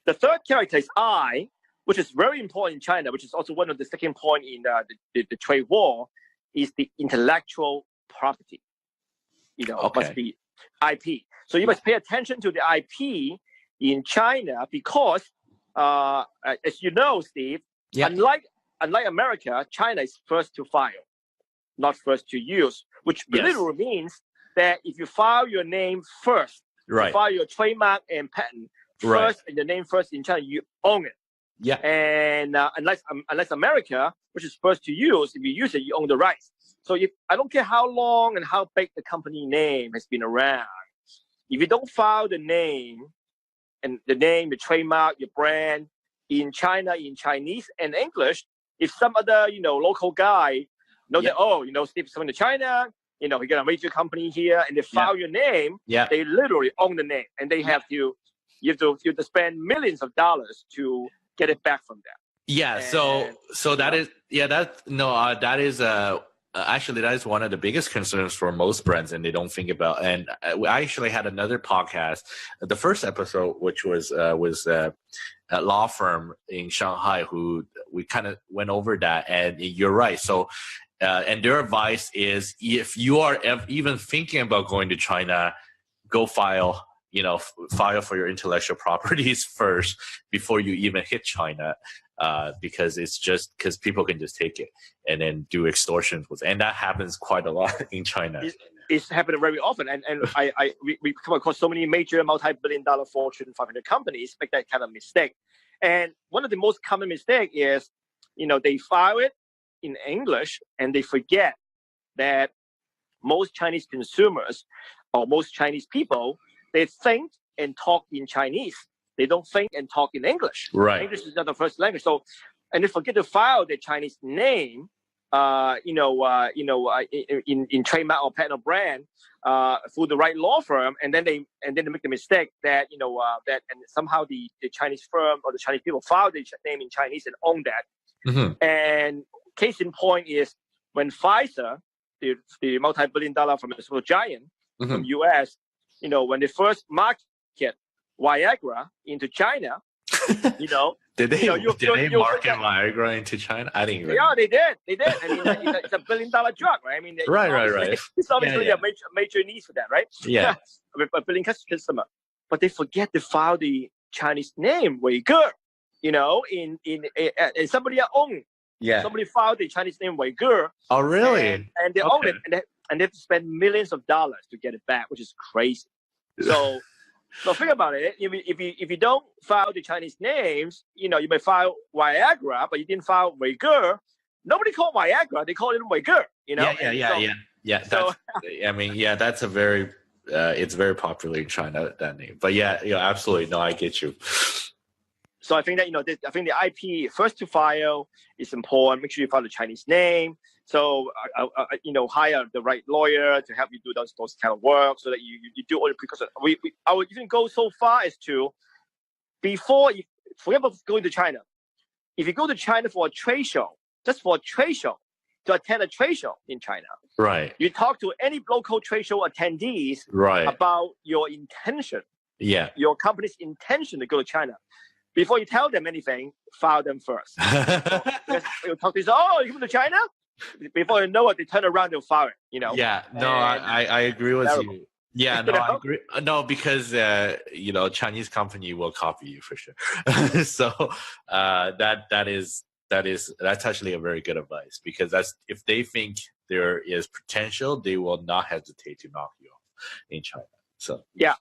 The third character is I, which is very important in China, which is also one of the second point in the trade war, is the intellectual property. Must be IP. So you must pay attention to the IP in China because, as you know, Steve, unlike America, China is first to file, not first to use, which literally means that if you file your name first, you file your trademark and patent first, and your name first in China, you own it. Yeah. And unless America, which is first to use, if you use it, you own the rights. So I don't care how long and how big the company name has been around, if you don't file the name, the trademark, your brand in China, in Chinese and English, if some other local guy knows that Steve's coming to China, he got a major company here, and they file your name, they literally own the name, and they have to you have to spend millions of dollars to get it back from them. Yeah. And, so that is that is actually, that is one of the biggest concerns for most brands, and they don't think about. And I actually had another podcast, the first episode, which was a law firm in Shanghai, who we kind of went over that. And you're right. So, and their advice is, if you are even thinking about going to China, go file for your intellectual properties first before you even hit China. Because it's just because people can just take it and then do extortions with, and that happens quite a lot in China. It's happening very often, and we come across so many major multi-billion-dollar Fortune 500 companies make that kind of mistake. And one of the most common mistake is, they file it in English and they forget that most Chinese consumers or most Chinese people, they think and talk in Chinese. They don't think and talk in English. Right. English is not the first language. So, and they forget to file their Chinese name, in trademark or patent or brand, through the right law firm, and then they make the mistake that and somehow the Chinese firm or the Chinese people file their name in Chinese and own that. Mm-hmm. And case in point is when Pfizer, the multi-billion-dollar pharmaceutical giant from US, when they first market Viagra into China, did they market Viagra into China? I didn't even. Yeah, they did. I mean, it's a $1 billion drug, right? I mean, right. It's obviously a major need for that, right? Yeah, a billion customer, but they forget to file the Chinese name Uyghur, in somebody own. Yeah. Somebody filed the Chinese name Uyghur. Oh, really? And they own it, and they have to spend millions of dollars to get it back, which is crazy. So think about it. If you don't file the Chinese names, you may file Viagra, but you didn't file Uyghur. Nobody called Viagra; they call it Uyghur. Yeah. So, that's a very. It's very popular in China, that name. But absolutely. No, I get you. So I think that the IP first to file is important. Make sure you file the Chinese name. So hire the right lawyer to help you do those kind of work, so that you do all the precautions. I would even go so far as to, forget about going to China. If you go to China for a trade show, just for a trade show, to attend a trade show in China, right? You talk to any local trade show attendees, right, about your intention, your company's intention to go to China. Before you tell them anything, file them first. Because you'll talk to them, you come to China? Before you know it, they turn around and file it, Yeah, no, I agree with you. Yeah, no, I agree. No, because, Chinese company will copy you for sure. So that's actually a very good advice, because if they think there is potential, they will not hesitate to knock you off in China. So yeah,